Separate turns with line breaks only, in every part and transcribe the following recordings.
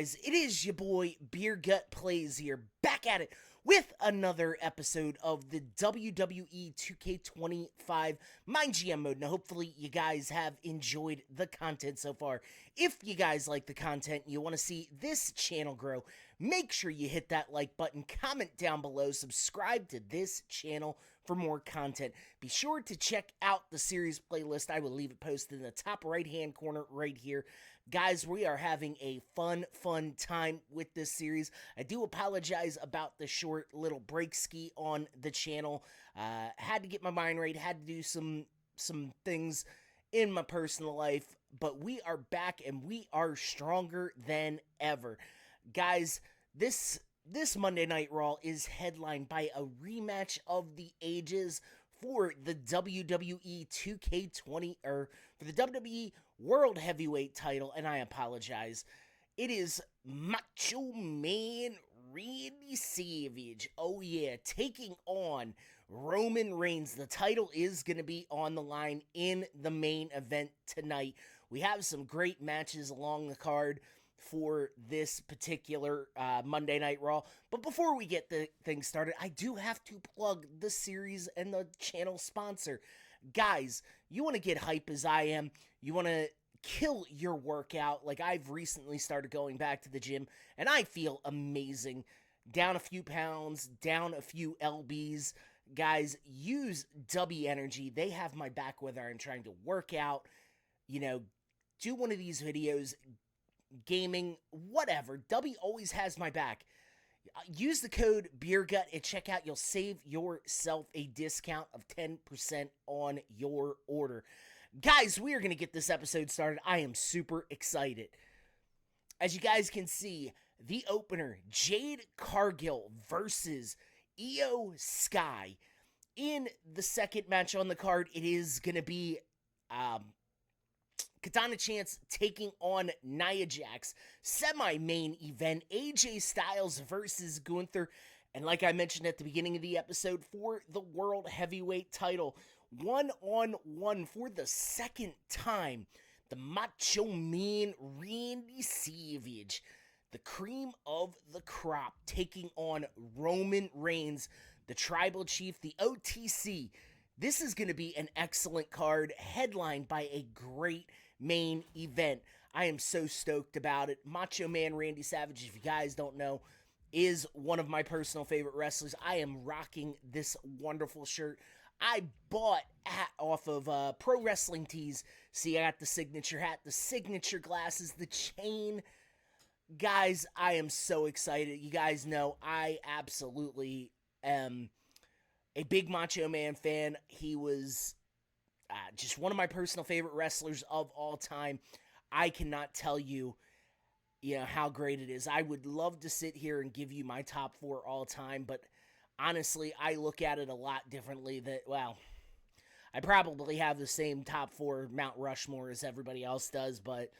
guys? It is your boy Beer Gut Plays here, back at it with another episode of the WWE 2K25 MyGM mode. Now, hopefully you guys have enjoyed the content so far. If you guys like the content and you want to see this channel grow, make sure you hit that like button, comment down below, subscribe to this channel for more content. Be sure to check out the series playlist. I will leave it posted in the top right-hand corner right here. Guys, we are having a fun time with this series. I do apologize about the short little break ski on the channel. Had to get my mind right, had to do some things in my personal life, but we are back and we are stronger than ever. Guys, this Monday Night Raw is headlined by a rematch of the ages for the WWE 2K20, or for the WWE World Heavyweight title, and I apologize. It is Macho Man Randy Savage, oh yeah, taking on Roman Reigns. The title is going to be on the line in the main event tonight. We have some great matches along the card for this particular Monday Night Raw. But before we get the thing started, I do have to plug the series and the channel sponsor. Guys, you want to get hype as I am, you want to kill your workout, like I've recently started going back to the gym, and I feel amazing. Down a few pounds, down a few lbs. Guys, use Dubby Energy. They have my back whether I'm trying to work out, do one of these videos, gaming, whatever. Dubby always has my back. Use the code BeerGut at checkout. You'll save yourself a discount of 10% on your order. Guys, we are going to get this episode started. I am super excited. As you guys can see, the opener, Jade Cargill versus Io Sky. In the second match on the card, it is going to be Katana Chance taking on Nia Jax. Semi-main event, AJ Styles versus Gunther. And like I mentioned at the beginning of the episode, for the World Heavyweight title, one-on-one for the second time, the Macho Man Randy Savage, the cream of the crop, taking on Roman Reigns, the Tribal Chief, the OTC. This is going to be an excellent card, headlined by a great main event. I am so stoked about it. Macho Man Randy Savage, if you guys don't know, is one of my personal favorite wrestlers. I am rocking this wonderful shirt I bought off of Pro Wrestling Tees. See, I got the signature hat, the signature glasses, the chain. Guys, I am so excited. You guys know I absolutely am a big Macho Man fan. He was just one of my personal favorite wrestlers of all time. I cannot tell you, how great it is. I would love to sit here and give you my top 4 all time, but honestly, I look at it a lot differently. I probably have the same top 4 Mount Rushmore as everybody else does, but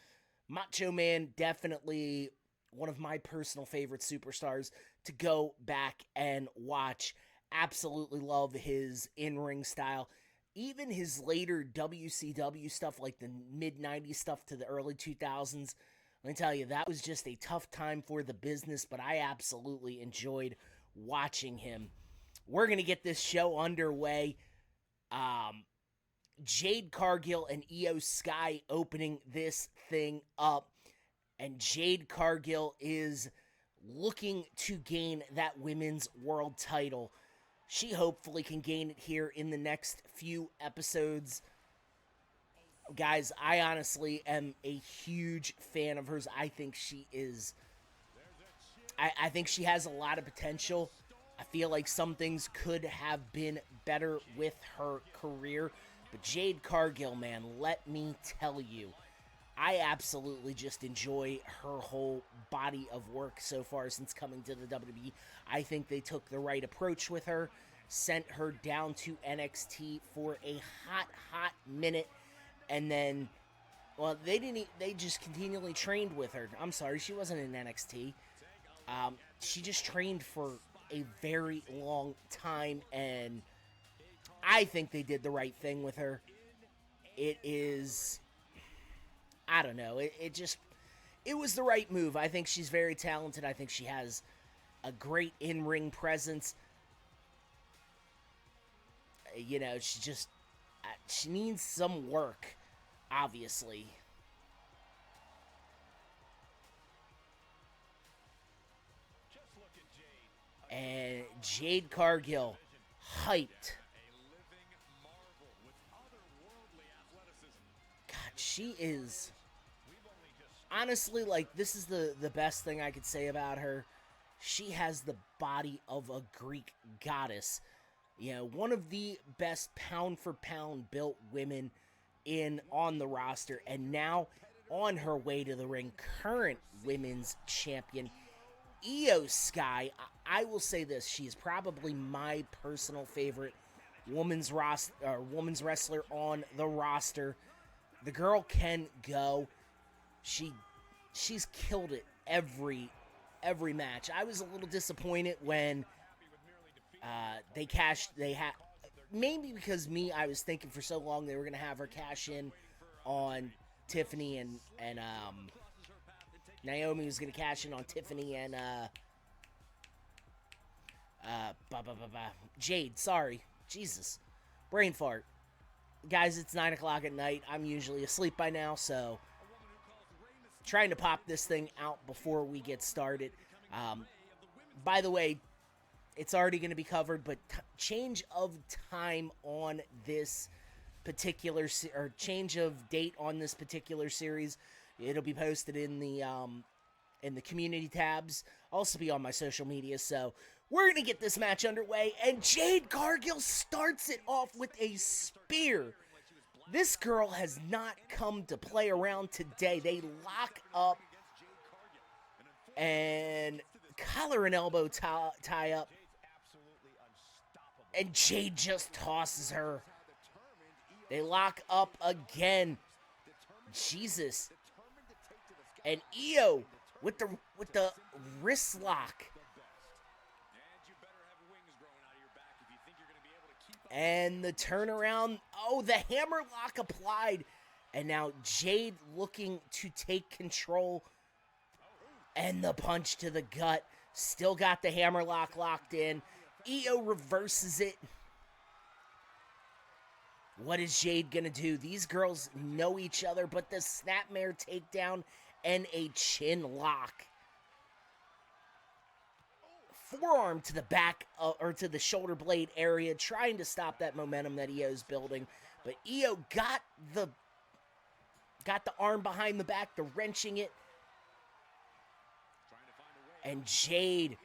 Macho Man, definitely one of my personal favorite superstars to go back and watch. Absolutely love his in-ring style. Even his later WCW stuff, like the mid-90s stuff to the early 2000s, let me tell you, that was just a tough time for the business, but I absolutely enjoyed watching him. We're going to get this show underway. Jade Cargill and Io Sky opening this thing up, and Jade Cargill is looking to gain that women's world title. She hopefully can gain it here in the next few episodes. Guys, I honestly am a huge fan of hers. I think she is... I think she has a lot of potential. I feel like some things could have been better with her career. But Jade Cargill, man, let me tell you, I absolutely just enjoy her whole body of work so far since coming to the WWE. I think they took the right approach with her, sent her down to NXT for a hot minute, and then, well, they just continually trained with her. I'm sorry, she wasn't in NXT. She just trained for a very long time, and I think they did the right thing with her. It is, I don't know, it just, it was the right move. I think she's very talented. I think she has a great in-ring presence. You know, she needs some work, obviously. And Jade Cargill, hyped. God, she is... Honestly, like, this is the best thing I could say about her. She has the body of a Greek goddess. You know, one of the best pound-for-pound built women on the roster. And now, on her way to the ring, current women's champion, Io Sky. I will say this, she is probably my personal favorite women's wrestler on the roster. The girl can go. She's killed it every match. I was a little disappointed when maybe because I was thinking for so long they were gonna have her cash in on Tiffany and Naomi was gonna cash in on Tiffany and Jade. Sorry, Jesus, brain fart, guys. It's 9 o'clock at night. I'm usually asleep by now, so trying to pop this thing out before we get started. By the way, it's already going to be covered, but change of time on this particular or change of date on this particular series. It'll be posted in the community tabs. Also be on my social media. So we're going to get this match underway, and Jade Cargill starts it off with a spear. This girl has not come to play around today. They lock up and collar and elbow tie up. And Jade just tosses her. They lock up again. Jesus. And Io with the wrist lock. And the turnaround. Oh, the hammer lock applied. And now Jade looking to take control. And the punch to the gut. Still got the hammer lock locked in. Io reverses it. What is Jade gonna do? These girls know each other, but the snapmare takedown and a chin lock. Forearm to the back, or to the shoulder blade area, trying to stop that momentum that Io's building. But Io got the arm behind the back, the wrenching it. And Jade,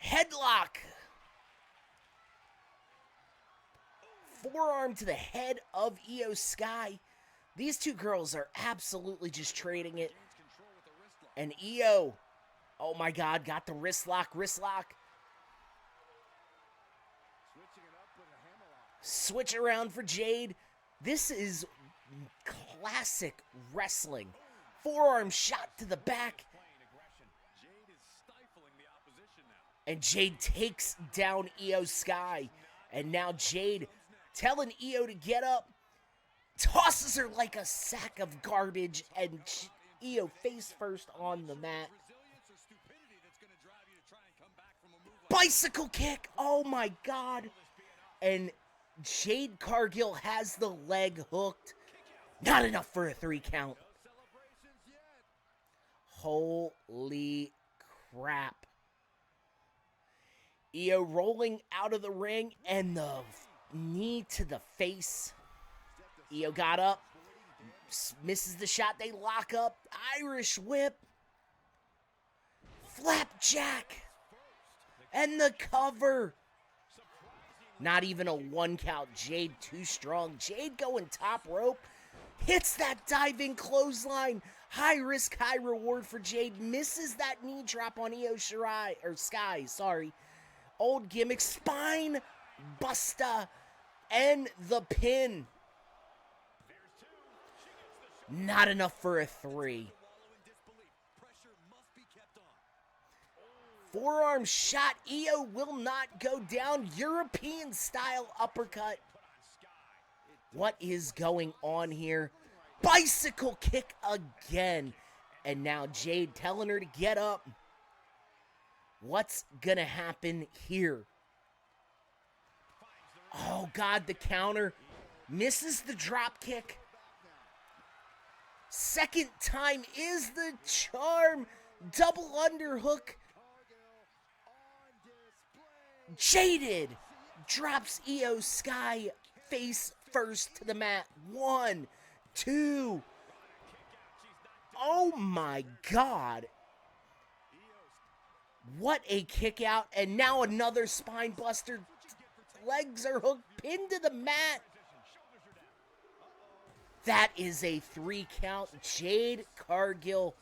headlock. Forearm to the head of Io Sky. These two girls are absolutely just trading it. And Io, oh my God, got the wrist lock. Switch around for Jade. This is classic wrestling. Forearm shot to the back. And Jade takes down Io Sky. And now Jade telling Io to get up. Tosses her like a sack of garbage. And Io face first on the mat. Bicycle kick. Oh my God. And Jade Cargill has the leg hooked. Not enough for a 3 count. Holy crap. Io rolling out of the ring and the knee to the face. Io got up. Misses the shot. They lock up. Irish whip. Flapjack. And the cover. Not even a 1 count. Jade too strong. Jade going top rope. Hits that diving clothesline. High risk, high reward for Jade. Misses that knee drop on Sky. Sorry. Old gimmick. Spine buster. And the pin. Not enough for a 3. Forearm shot. Io will not go down. European style uppercut. What is going on here? Bicycle kick again. And now Jade telling her to get up. What's gonna happen here? Oh, God, the counter. Misses the drop kick. Second time is the charm. Double underhook. Jaded drops Io Sky face first to the mat. 1, 2. Oh my God. What a kick out. And now another spine buster. Legs are hooked, pinned to the mat. That is a 3 count. Jade Cargill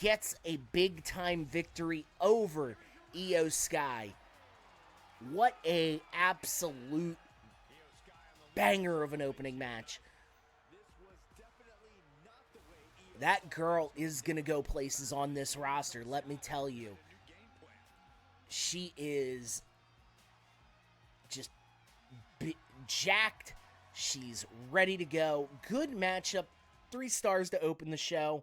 gets a big time victory over Io Sky. What a absolute banger of an opening match. That girl is going to go places on this roster, let me tell you. She is just jacked. She's ready to go. Good matchup. 3 stars to open the show.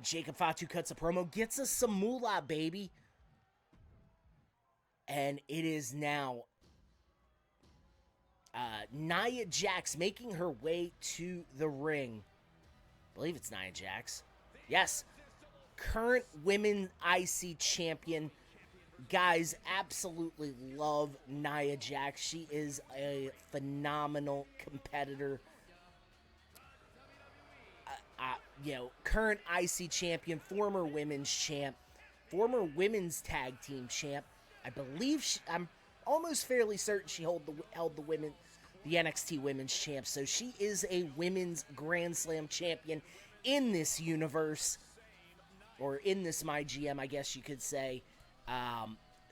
Jacob Fatu cuts a promo, gets us some moolah, baby. And it is now Nia Jax making her way to the ring. I believe it's Nia Jax. Yes. Current Women's IC Champion. Guys, absolutely love Nia Jax. She is a phenomenal competitor. Current IC Champion, former Women's Champ, former Women's Tag Team Champ. I believe I'm almost fairly certain she held the NXT Women's Champ. So she is a Women's Grand Slam Champion in this universe, or in this MyGM, I guess you could say.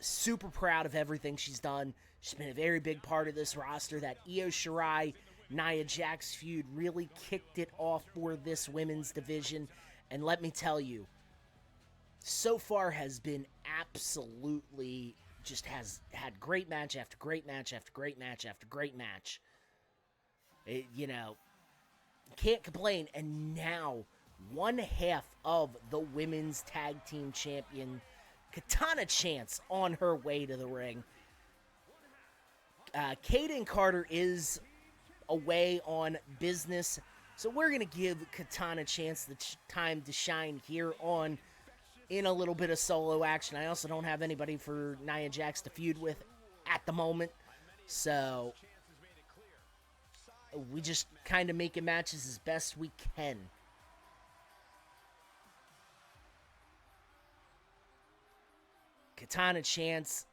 Super proud of everything she's done. She's been a very big part of this roster. That Io Shirai, Nia Jax feud really kicked it off for this women's division. And let me tell you, so far has been absolutely, just has had great match after great match after great match after great match. Can't complain. And now, one half of the women's tag team champion, Katana Chance, on her way to the ring. Kaden Carter is away on business, so we're going to give Katana Chance the time to shine here on in a little bit of solo action. I also don't have anybody for Nia Jax to feud with at the moment, so we just kind of making matches as best we can. Katana Chance,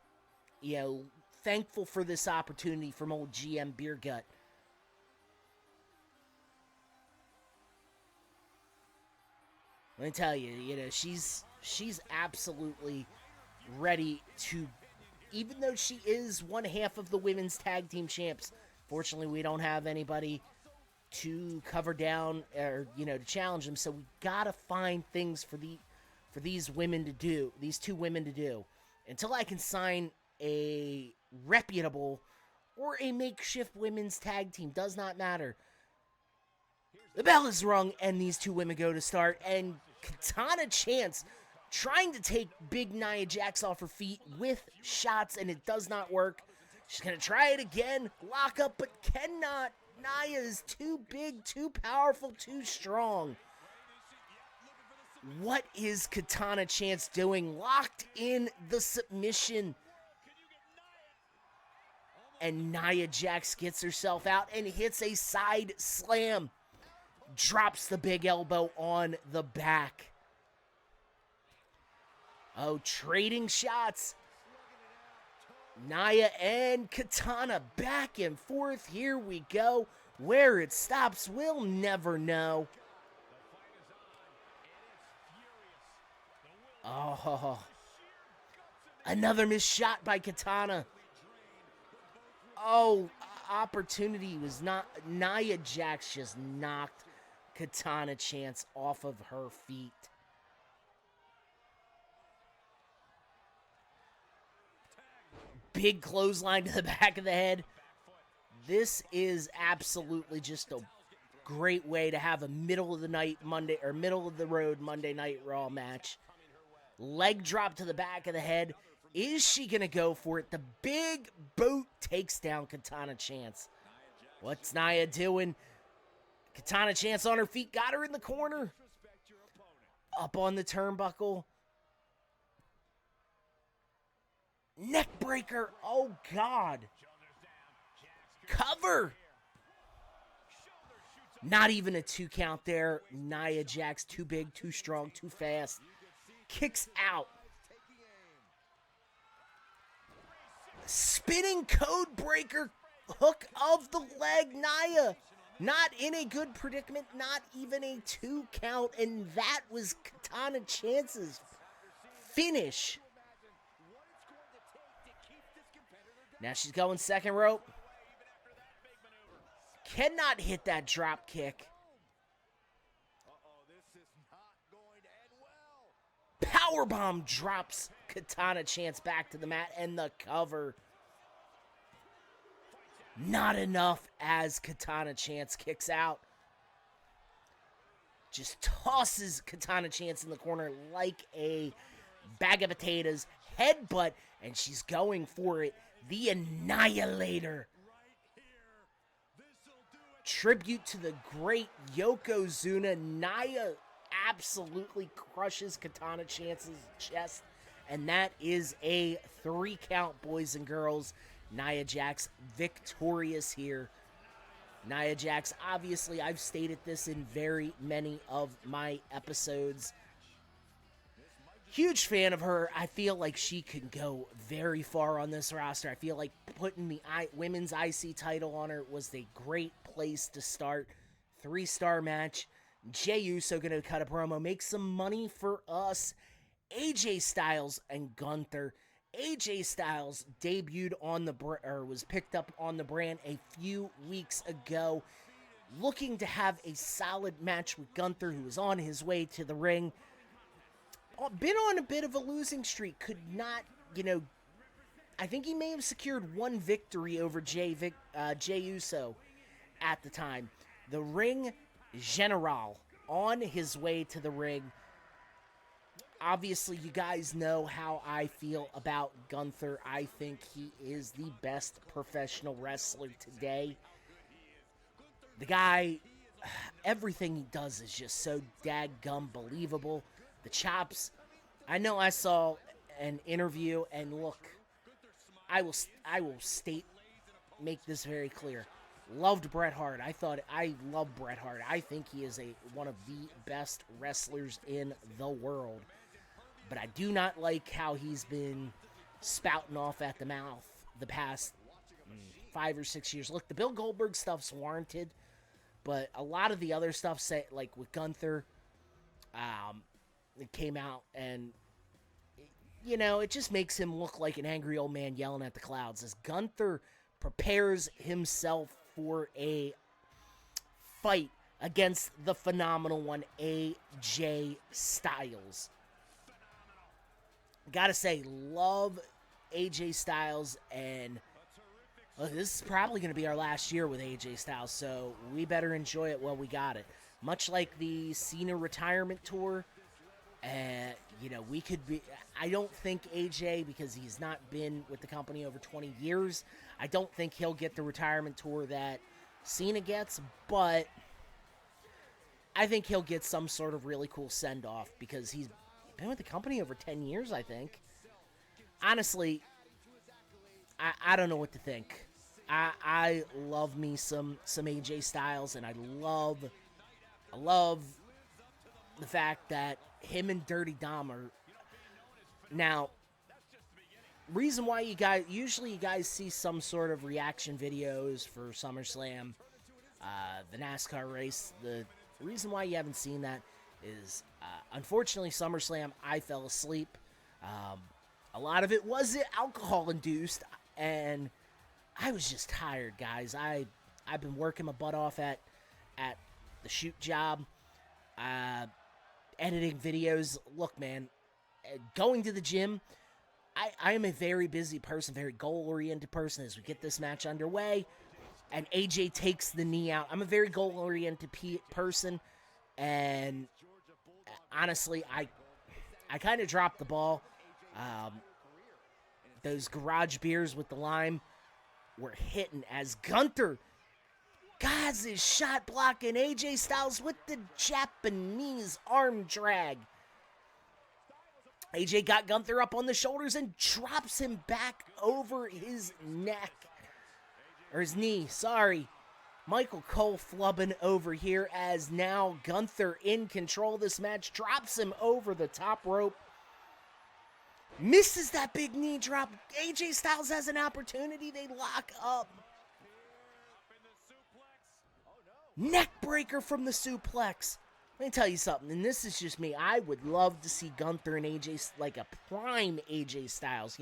thankful for this opportunity from old GM Beer Gut. Let me tell you, she's absolutely ready to, even though she is one half of the women's tag team champs. Fortunately, we don't have anybody to cover down or, to challenge them. So we gotta find things for these women to do, these two women to do. Until I can sign a reputable or a makeshift women's tag team, does not matter. The bell is rung, and these two women go to start, and Katana Chance trying to take big Nia Jax off her feet with shots, and it does not work. She's going to try it again, lock up, but cannot. Nia is too big, too powerful, too strong. What is Katana Chance doing? Locked in the submission. And Nia Jax gets herself out and hits a side slam. Drops the big elbow on the back. Oh, trading shots. Nia and Katana back and forth. Here we go. Where it stops, we'll never know. Oh, another missed shot by Katana. Oh, opportunity was not. Nia Jax just knocked Katana Chance off of her feet. Big clothesline to the back of the head. This is absolutely just a great way to have a middle of the road Monday Night Raw match. Leg drop to the back of the head. Is she going to go for it? The big boot takes down Katana Chance. What's Nia doing? Katana Chance on her feet. Got her in the corner. Up on the turnbuckle. Neck breaker. Oh, God. Cover. Not even a 2 count there. Nia Jax too big, too strong, too fast. Kicks out. Spinning code breaker. Hook of the leg. Nia not in a good predicament. Not even a 2 count. And that was Katana Chance's finish. Now she's going second rope. Cannot hit that drop kick. Powerbomb drops Katana Chance back to the mat, and the cover. Not enough as Katana Chance kicks out. Just tosses Katana Chance in the corner like a bag of potatoes. Headbutt, and she's going for it. The Annihilator. Tribute to the great Yokozuna. Nia absolutely crushes Katana Chance's chest. And that is a 3 count, boys and girls. Nia Jax victorious here. Nia Jax, obviously, I've stated this in very many of my episodes. Huge fan of her. I feel like she could go very far on this roster. I feel like putting the women's IC title on her was a great place to start. 3-star match. Jey Uso going to cut a promo, make some money for us. AJ Styles and Gunther. AJ Styles debuted on the was picked up on the brand a few weeks ago, looking to have a solid match with Gunther, who was on his way to the ring. Been on a bit of a losing streak. Could not, I think he may have secured 1 victory over Jey Uso at the time. The Ring General on his way to the ring. Obviously, you guys know how I feel about Gunther. I think he is the best professional wrestler today. The guy, everything he does is just so daggum believable. The chops. I know I saw an interview, and look, I will make this very clear. Loved Bret Hart. I love Bret Hart. I think he is one of the best wrestlers in the world. But I do not like how he's been spouting off at the mouth the past 5 or 6 years. Look, the Bill Goldberg stuff's warranted, but a lot of the other stuff, like with Gunther, it came out and, it just makes him look like an angry old man yelling at the clouds as Gunther prepares himself for a fight against the phenomenal one, AJ Styles. Gotta say, love AJ Styles, and look, this is probably going to be our last year with AJ Styles, so we better enjoy it while we got it. Much like the Cena retirement tour, we could be... I don't think AJ, because he's not been with the company over 20 years, I don't think he'll get the retirement tour that Cena gets, but I think he'll get some sort of really cool send-off because he's been with the company over 10 years, I think. Honestly, I don't know what to think. I love me some AJ Styles, and I love the fact that him and Dirty Dom are... Now, reason why you guys see some sort of reaction videos for SummerSlam, the NASCAR race. The reason why you haven't seen that is, unfortunately, SummerSlam, I fell asleep. A lot of it was alcohol-induced, and I was just tired, guys. I've been working my butt off at the shoot job, editing videos. Look, man, going to the gym, I am a very busy person, very goal-oriented person. As we get this match underway, and AJ takes the knee out. I'm a very goal-oriented person, and honestly, I kind of dropped the ball. Those garage beers with the lime were hitting as Gunther God's his shot blocking AJ Styles with the Japanese arm drag. AJ got Gunther up on the shoulders and drops him back over his neck. Or his knee, sorry. Michael Cole flubbing over here as now Gunther in control of this match. Drops him over the top rope. Misses that big knee drop. AJ Styles has an opportunity. They lock up. Neck breaker from the suplex. Let me tell you something, and this is just me. I would love to see Gunther and AJ, like a prime AJ Styles,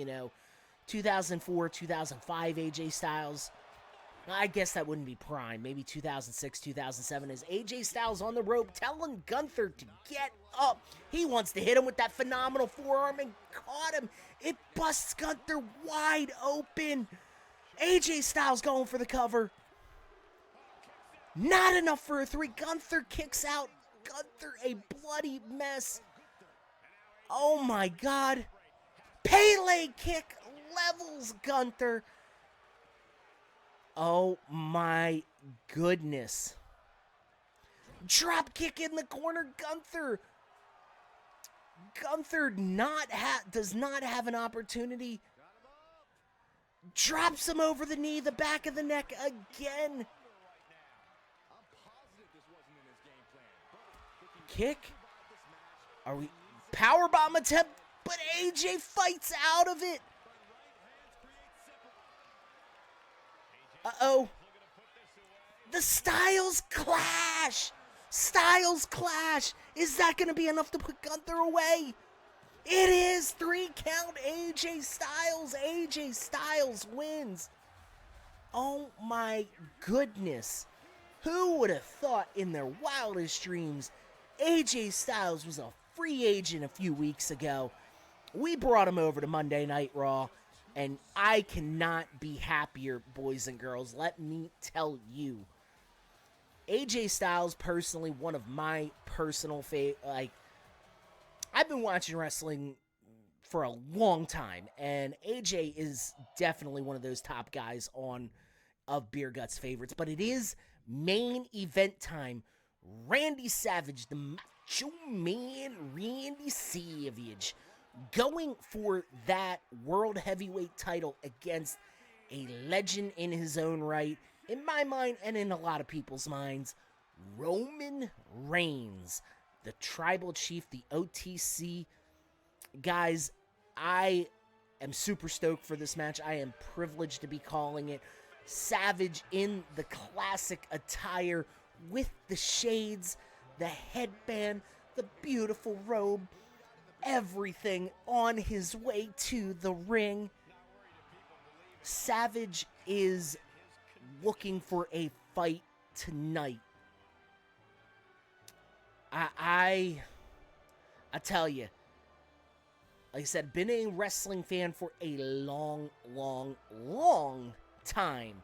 2004, 2005 AJ Styles. I guess that wouldn't be prime. Maybe 2006, 2007 is AJ Styles on the rope telling Gunther to get up. He wants to hit him with that phenomenal forearm and caught him. It busts Gunther wide open. AJ Styles going for the cover. Not enough for a 3. Gunther kicks out. Gunther a bloody mess. Oh my God. Pele kick levels Gunther. Oh my goodness. Drop kick in the corner. Gunther does not have an opportunity. Drops him over the knee, the back of the neck again. Kick? Are we powerbomb attempt? But AJ fights out of it. Uh-oh. The Styles clash. Styles clash. Is that going to be enough to put Gunther away? It is. 3 count AJ Styles. AJ Styles wins. Oh my goodness. Who would have thought in their wildest dreams AJ Styles was a free agent a few weeks ago? We brought him over to Monday Night Raw, and I cannot be happier, boys and girls. Let me tell you. AJ Styles, personally, one of my personal favorite. I've been watching wrestling for a long time, and AJ is definitely one of those top guys of Beer Guts favorites, but it is main event time. Randy Savage, the Macho Man Randy Savage, going for that World Heavyweight title against a legend in his own right, in my mind and in a lot of people's minds, Roman Reigns, the Tribal Chief, the OTC. Guys, I am super stoked for this match. I am privileged to be calling it. Savage in the classic attire with the shades, the headband, the beautiful robe, everything on his way to the ring. Savage is looking for a fight tonight. I tell you, like I said, been a wrestling fan for a long, long, long time.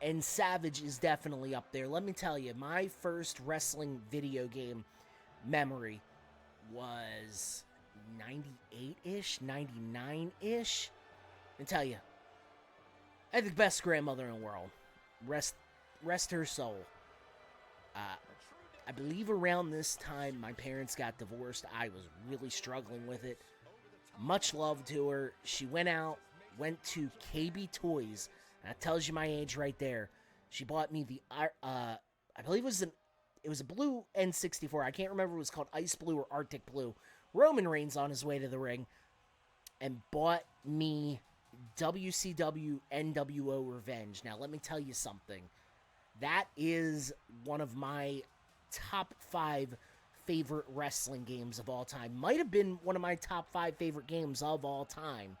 And Savage is definitely up there. Let me tell you, my first wrestling video game memory was 98-ish, 99-ish. Let me tell you, I had the best grandmother in the world. Rest her soul. I believe around this time, my parents got divorced. I was really struggling with it. Much love to her. She went to KB Toys. That tells you my age right there. She bought me the, I believe it was a blue N64. I can't remember if it was called Ice Blue or Arctic Blue. Roman Reigns on his way to the ring. And bought me WCW NWO Revenge. Now, let me tell you something. That is one of my top 5 favorite wrestling games of all time. Might have been one of my top 5 favorite games of all time.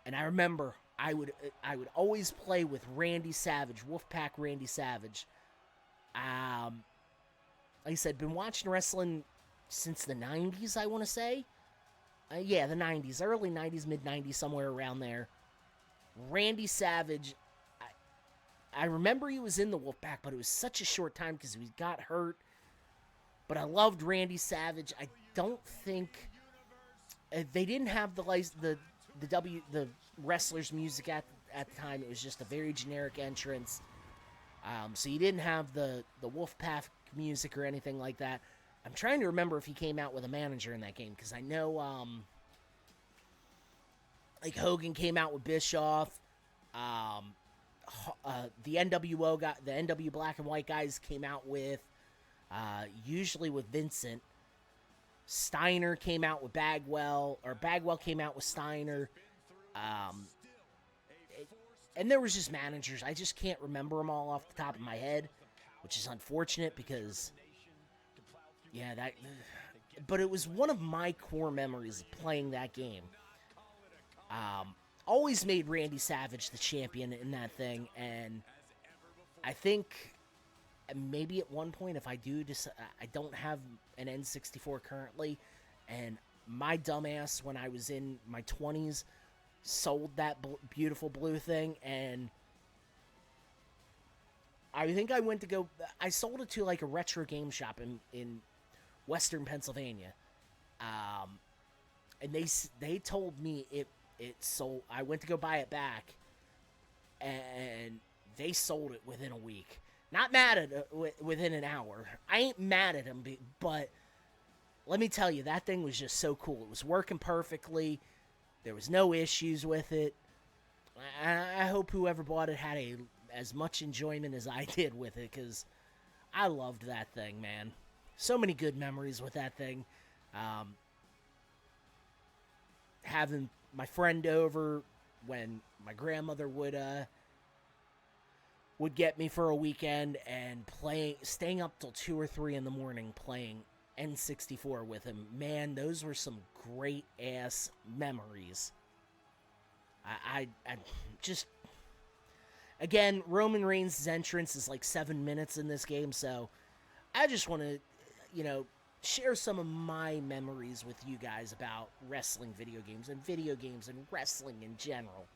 And I remember I would always play with Randy Savage, Wolfpack Randy Savage. Like I said, been watching wrestling since the 90s, I want to say. Yeah, the 90s, early 90s, mid 90s, somewhere around there. Randy Savage, I remember he was in the Wolfpack, but it was such a short time because he got hurt. But I loved Randy Savage. I don't think they didn't have the wrestlers music at the time. It was just a very generic entrance. So you didn't have the Wolfpack music or anything like that. I'm trying to remember if he came out with a manager in that game, because I know like Hogan came out with Bischoff. The NW Black and White guys came out with usually with Vincent. Steiner came out with Bagwell, or Bagwell came out with Steiner. And there was just managers. I just can't remember them all off the top of my head, which is unfortunate because, yeah, but it was one of my core memories of playing that game. Always made Randy Savage the champion in that thing, and I think maybe at one point, if I do I don't have an N64 currently, and my dumbass, when I was in my 20s, sold that beautiful blue thing, and I think I sold it to like a retro game shop in Western Pennsylvania, and they told me it sold. I went to go buy it back, and they sold it within a week. Not mad at within an hour. I ain't mad at them, but let me tell you, that thing was just so cool. It was working perfectly. There was no issues with it. I hope whoever bought it had as much enjoyment as I did with it, because I loved that thing, man. So many good memories with that thing. Having my friend over when my grandmother would get me for a weekend and staying up till 2 or 3 in the morning playing N64 with him. Man, those were some great ass memories. I just, again, Roman Reigns' entrance is like 7 minutes in this game, so I just want to, share some of my memories with you guys about wrestling video games and wrestling in general,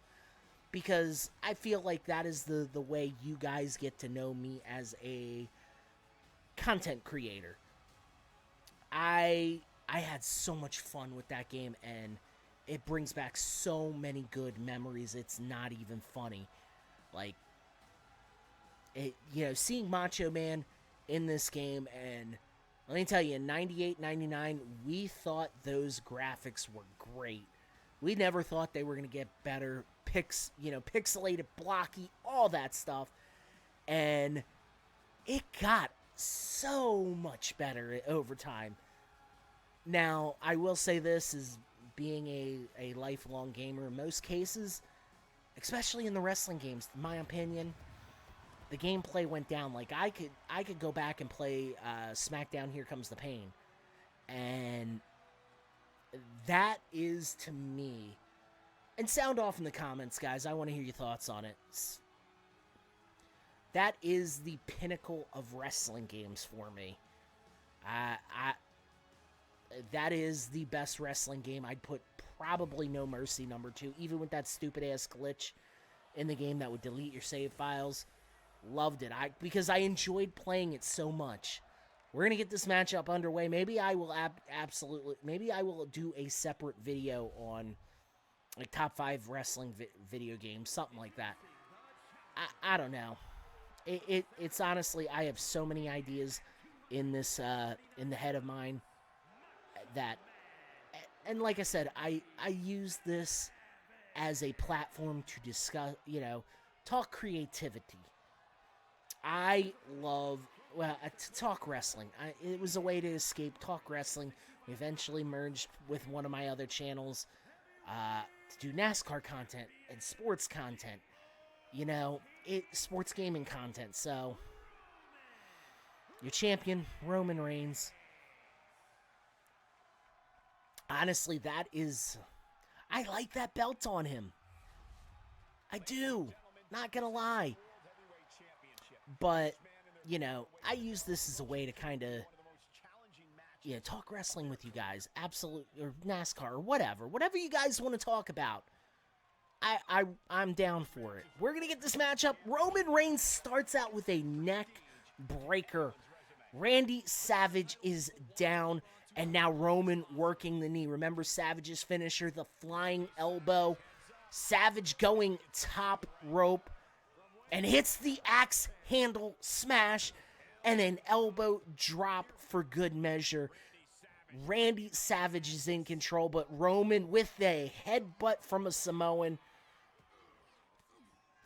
because I feel like that is the way you guys get to know me as a content creator. I had so much fun with that game, and it brings back so many good memories. It's not even funny. Like, seeing Macho Man in this game, and let me tell you, in 98, 99, we thought those graphics were great. We never thought they were going to get better. Pixelated, blocky, all that stuff. And it got so much better over time. Now, I will say this, as being a lifelong gamer in most cases, especially in the wrestling games, in my opinion, the gameplay went down. Like, I could go back and play SmackDown Here Comes the Pain, and that is, to me, and sound off in the comments, guys. I want to hear your thoughts on it. That is the pinnacle of wrestling games for me. That is the best wrestling game. I'd put probably No Mercy number 2, even with that stupid ass glitch in the game that would delete your save files. Loved it. Because I enjoyed playing it so much. We're gonna get this matchup underway. Maybe I will maybe I will do a separate video on like top 5 wrestling video games, something like that. I don't know. It's honestly, I have so many ideas in this in the head of mine that, and like I said, I use this as a platform to discuss, talk creativity. I love, to talk wrestling. It was a way to escape talk wrestling. We eventually merged with one of my other channels to do NASCAR content and sports content. Sports gaming content. So, your champion, Roman Reigns. Honestly, I like that belt on him. I do. Not gonna lie. But, I use this as a way to kind of, talk wrestling with you guys. Absolute, or NASCAR, or whatever. Whatever you guys want to talk about. I'm down for it. We're going to get this matchup. Roman Reigns starts out with a neck breaker. Randy Savage is down, and now Roman working the knee. Remember Savage's finisher, the flying elbow. Savage going top rope and hits the axe handle smash and an elbow drop for good measure. Randy Savage is in control, but Roman with a headbutt from a Samoan.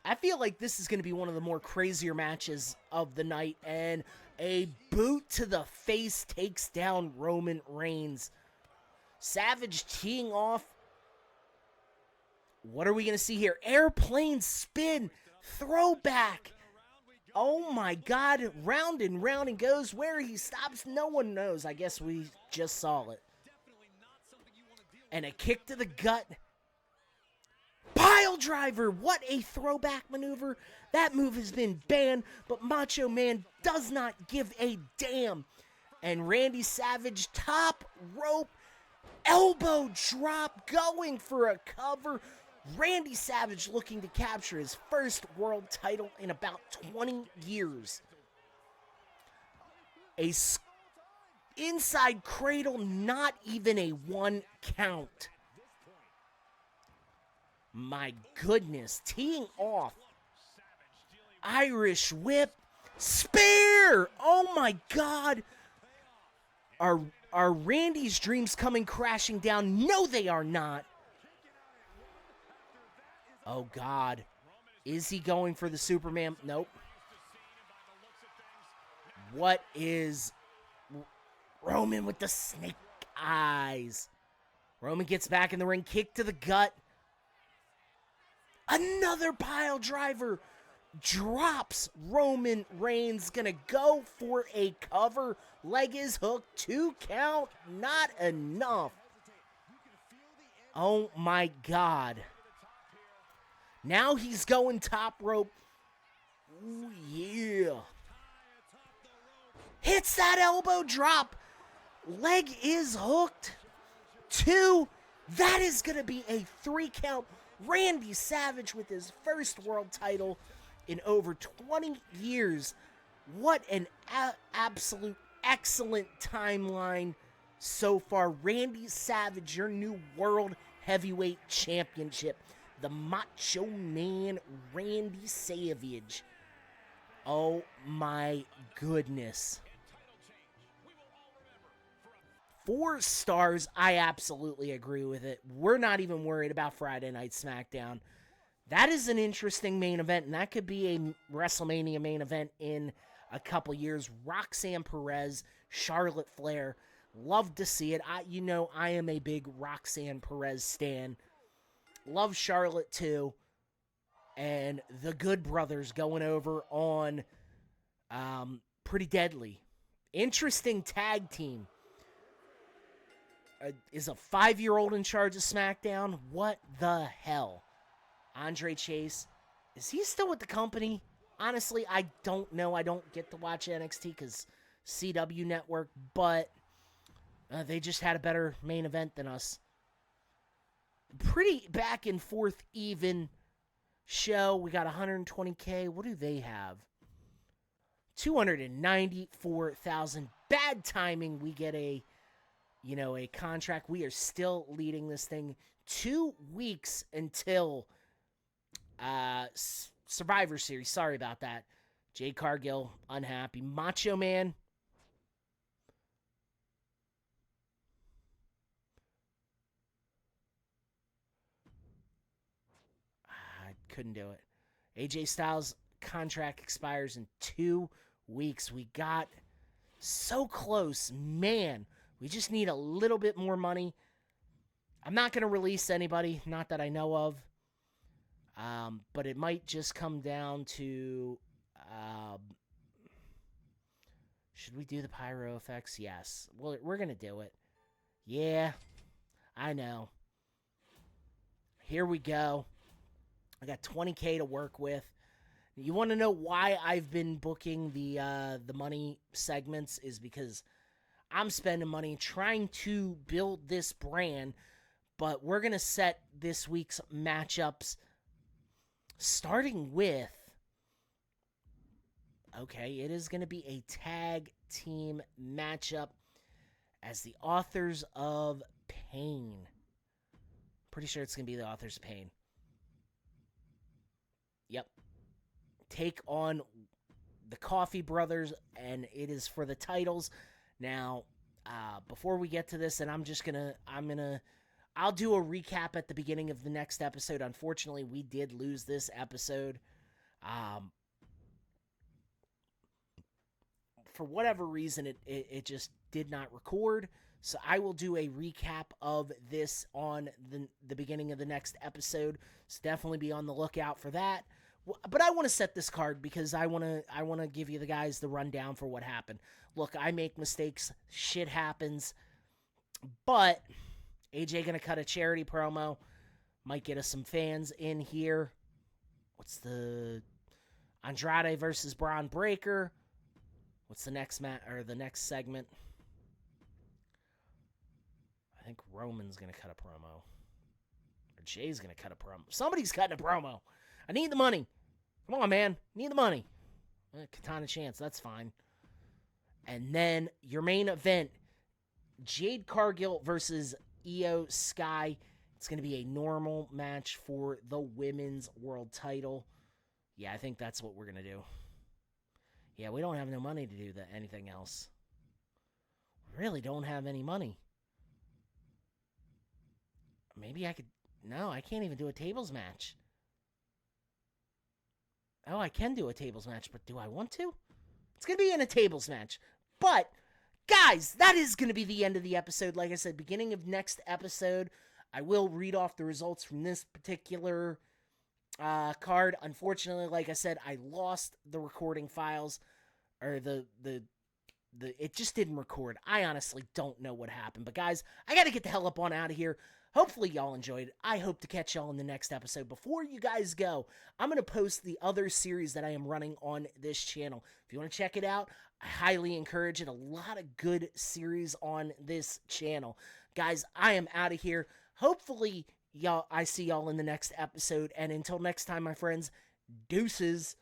I feel like this is going to be one of the more crazier matches of the night, and a boot to the face takes down Roman Reigns. Savage teeing off. What are we going to see here? Airplane spin, throwback. Oh my God, round and round and goes. Where he stops, no one knows. I guess we just saw it. And a kick to the gut. Pile driver, what a throwback maneuver. That move has been banned, but Macho Man does not give a damn. And Randy Savage, top rope, elbow drop, going for a cover. Randy Savage looking to capture his first world title in about 20 years. A inside cradle, not even a 1 count. My goodness, teeing off. Irish whip, spear! Oh my God. Are Randy's dreams coming crashing down? No, they are not. Oh God. Is he going for the Superman? Nope. What is Roman with the snake eyes? Roman gets back in the ring, kick to the gut. Another pile driver drops Roman Reigns. Gonna go for a cover. Leg is hooked. 2 count. Not enough. Oh my God. Now he's going top rope. Ooh, yeah. Hits that elbow drop. Leg is hooked. 2. That is going to be a 3 count. Randy Savage with his first world title in over 20 years. What an absolute excellent timeline so far. Randy Savage, your new world heavyweight championship. The Macho Man Randy Savage. Oh my goodness. 4 stars, I absolutely agree with it. We're not even worried about Friday Night SmackDown. That is an interesting main event, and that could be a WrestleMania main event in a couple years. Roxanne Perez, Charlotte Flair. Love to see it. I am a big Roxanne Perez stan. Love Charlotte too. And the Good Brothers going over on Pretty Deadly. Interesting tag team. Is a 5-year-old in charge of SmackDown? What the hell? Andre Chase, is he still with the company? Honestly, I don't know. I don't get to watch NXT because CW Network, but they just had a better main event than us. Pretty back and forth even show. We got 120K. What do they have? 294,000. Bad timing. We get a contract. We are still leading this thing. 2 weeks until Survivor Series. Sorry about that. Jay Cargill, unhappy. Macho Man. I couldn't do it. AJ Styles contract expires in 2 weeks. We got so close. Man, we just need a little bit more money. I'm not going to release anybody, not that I know of. But it might just come down to, should we do the pyro effects? Yes. Well, we're going to do it. Yeah, I know. Here we go. I got 20K to work with. You want to know why I've been booking the money segments is because I'm spending money trying to build this brand, but we're going to set this week's matchups Starting with, okay, it is going to be a tag team matchup as the Authors of Pain. Pretty sure it's going to be the Authors of Pain. Yep. Take on the Coffee Brothers, and it is for the titles. Now, before we get to this, and I'll do a recap at the beginning of the next episode. Unfortunately, we did lose this episode. For whatever reason, it just did not record. So I will do a recap of this on the beginning of the next episode. So definitely be on the lookout for that. But I want to set this card because I want to give you the guys the rundown for what happened. Look, I make mistakes. Shit happens. But AJ going to cut a charity promo. Might get us some fans in here. What's the Andrade versus Braun Breaker? What's the next the next segment? I think Roman's going to cut a promo. Or Jay's going to cut a promo. Somebody's cutting a promo. I need the money. Come on, man. Need the money. Katana Chance, that's fine. And then your main event, Jade Cargill versus Io Sky. It's going to be a normal match for the women's world title. Yeah, I think that's what we're going to do. Yeah, we don't have no money to do anything else. We really don't have any money. Maybe I could... No, I can't even do a tables match. Oh, I can do a tables match, but do I want to? It's going to be in a tables match. But, guys, that is going to be the end of the episode. Like I said, beginning of next episode, I will read off the results from this particular card. Unfortunately, like I said, I lost the recording files, or it just didn't record. I honestly don't know what happened. But, guys, I got to get the hell up on out of here. Hopefully y'all enjoyed it. I hope to catch y'all in the next episode. Before you guys go, I'm going to post the other series that I am running on this channel. If you want to check it out, I highly encourage it. A lot of good series on this channel. Guys, I am out of here. Hopefully I see y'all in the next episode. And until next time, my friends, deuces.